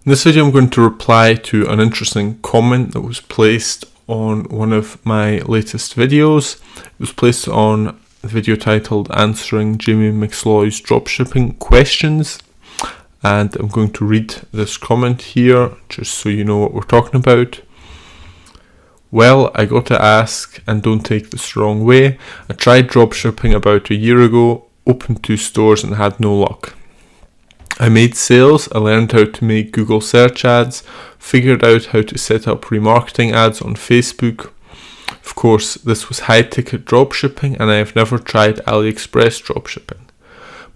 In this video, I'm going to reply to an interesting comment that was placed on one of my latest videos. It was placed on the video titled Answering Jamie McSloy's Dropshipping Questions. And I'm going to read this comment here just so you know what we're talking about. Well, I got to ask, and don't take this the wrong way, I tried dropshipping about a year ago, opened 2 stores and had no luck. I made sales, I learned how to make Google search ads, figured out how to set up remarketing ads on Facebook. Of course, this was high-ticket dropshipping and I have never tried AliExpress dropshipping.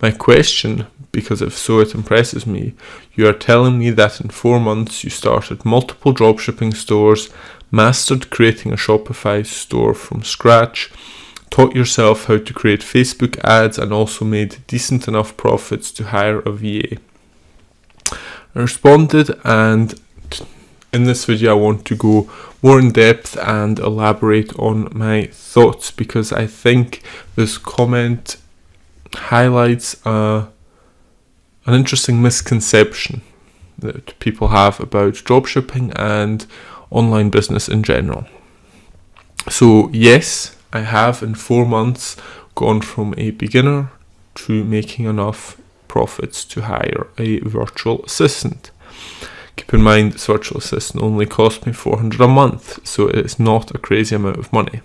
My question, because if so it impresses me, you are telling me that in 4 months you started multiple dropshipping stores, mastered creating a Shopify store from scratch, taught yourself how to create Facebook ads and also made decent enough profits to hire a VA. I responded, and in this video I want to go more in depth and elaborate on my thoughts because I think this comment highlights an interesting misconception that people have about dropshipping and online business in general. So yes, I have in 4 months gone from a beginner to making enough profits to hire a virtual assistant. Keep in mind this virtual assistant only cost me $400 a month, so it's not a crazy amount of money.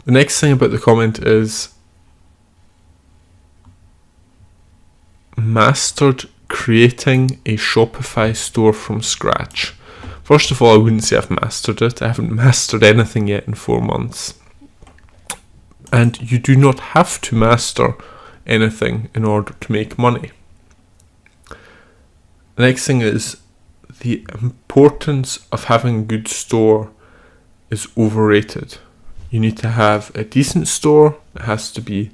The next thing about the comment is mastered creating a Shopify store from scratch. First of all, I wouldn't say I've mastered it. I haven't mastered anything yet in 4 months. And you do not have to master anything in order to make money. The next thing is the importance of having a good store is overrated. You need to have a decent store. It has to be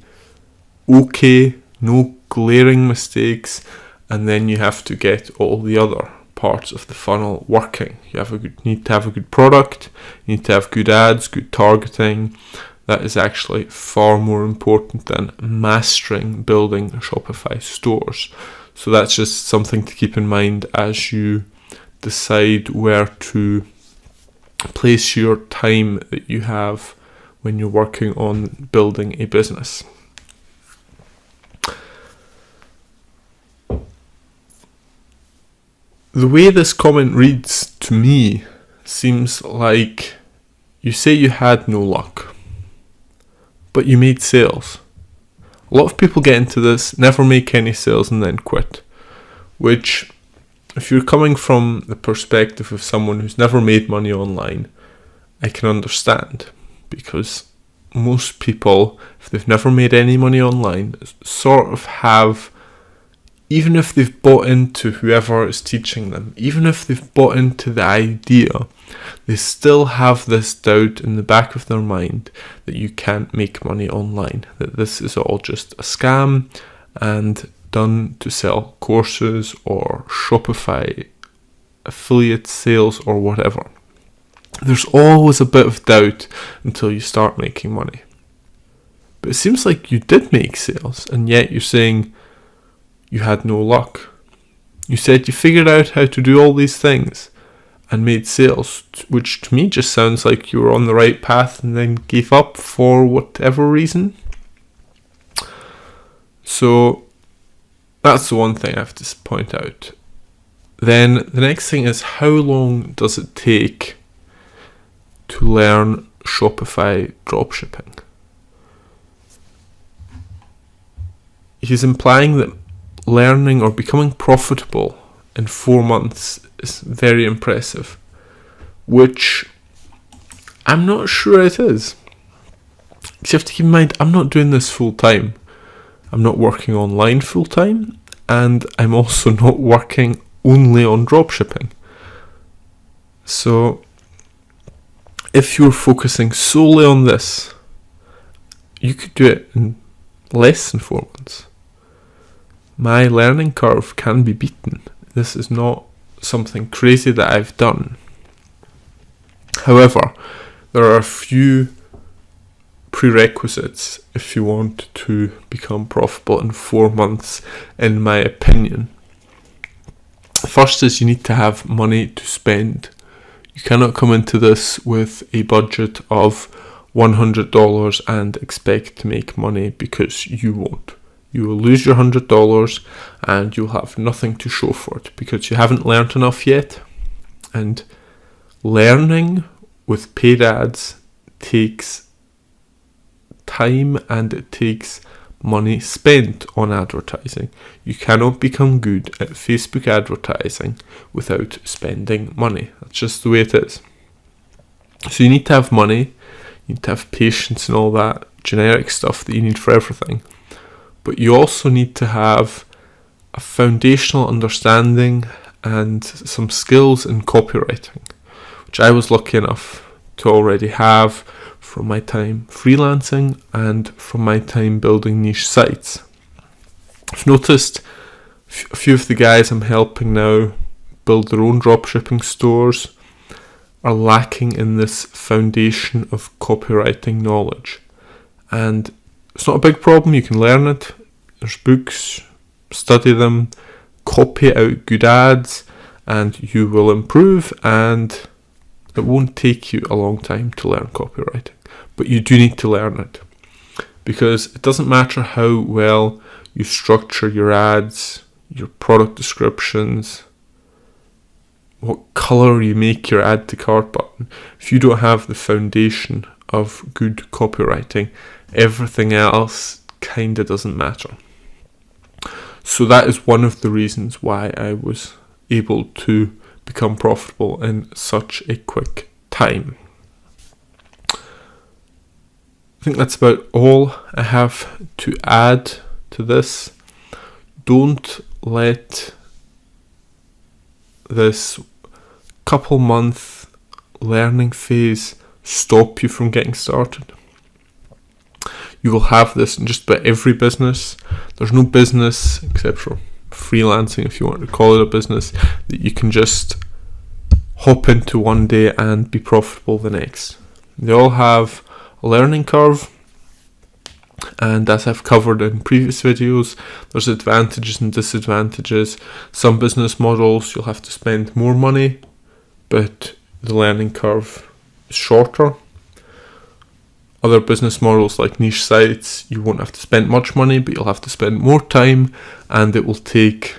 okay, no glaring mistakes, and then you have to get all the other parts of the funnel working. Need to have a good product, you need to have good ads, good targeting. That is actually far more important than mastering building Shopify stores. So that's just something to keep in mind as you decide where to place your time that you have when you're working on building a business. The way this comment reads to me seems like you say you had no luck, but you made sales. A lot of people get into this, never make any sales and then quit, which if you're coming from the perspective of someone who's never made money online, I can understand, because most people, if they've never made any money online, sort of have, even if they've bought into whoever is teaching them, even if they've bought into the idea, they still have this doubt in the back of their mind that you can't make money online, that this is all just a scam and done to sell courses or Shopify affiliate sales or whatever. There's always a bit of doubt until you start making money. But it seems like you did make sales, and yet you're saying you had no luck. You said you figured out how to do all these things and made sales, which to me just sounds like you were on the right path and then gave up for whatever reason. So that's the one thing I have to point out. Then the next thing is, how long does it take to learn Shopify dropshipping? He's implying that learning or becoming profitable in 4 months is very impressive, which I'm not sure it is. Because you have to keep in mind, I'm not doing this full time. I'm not working online full time, and I'm also not working only on dropshipping. So if you're focusing solely on this, you could do it in less than 4 months. My learning curve can be beaten. This is not something crazy that I've done. However, there are a few prerequisites if you want to become profitable in 4 months, in my opinion. First is you need to have money to spend. You cannot come into this with a budget of $100 and expect to make money, because you won't. You will lose your $100 and you'll have nothing to show for it because you haven't learned enough yet. And learning with paid ads takes time and it takes money spent on advertising. You cannot become good at Facebook advertising without spending money. That's just the way it is. So you need to have money, you need to have patience and all that generic stuff that you need for everything. But you also need to have a foundational understanding and some skills in copywriting, which I was lucky enough to already have from my time freelancing and from my time building niche sites. I've noticed a few of the guys I'm helping now build their own dropshipping stores are lacking in this foundation of copywriting knowledge. And it's not a big problem, you can learn it. There's books, study them, copy out good ads, and you will improve, and it won't take you a long time to learn copywriting. But you do need to learn it, because it doesn't matter how well you structure your ads, your product descriptions, what colour you make your add to cart button. If you don't have the foundation of good copywriting, everything else kind of doesn't matter. So that is one of the reasons why I was able to become profitable in such a quick time. I think that's about all I have to add to this. Don't let this couple month learning phase stop you from getting started. You will have this in just about every business. There's no business, except for freelancing, if you want to call it a business, that you can just hop into one day and be profitable the next. They all have a learning curve, and as I've covered in previous videos, there's advantages and disadvantages. Some business models you'll have to spend more money, but the learning curve is shorter. Other business models like niche sites, you won't have to spend much money, but you'll have to spend more time, and it will take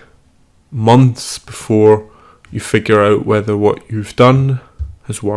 months before you figure out whether what you've done has worked.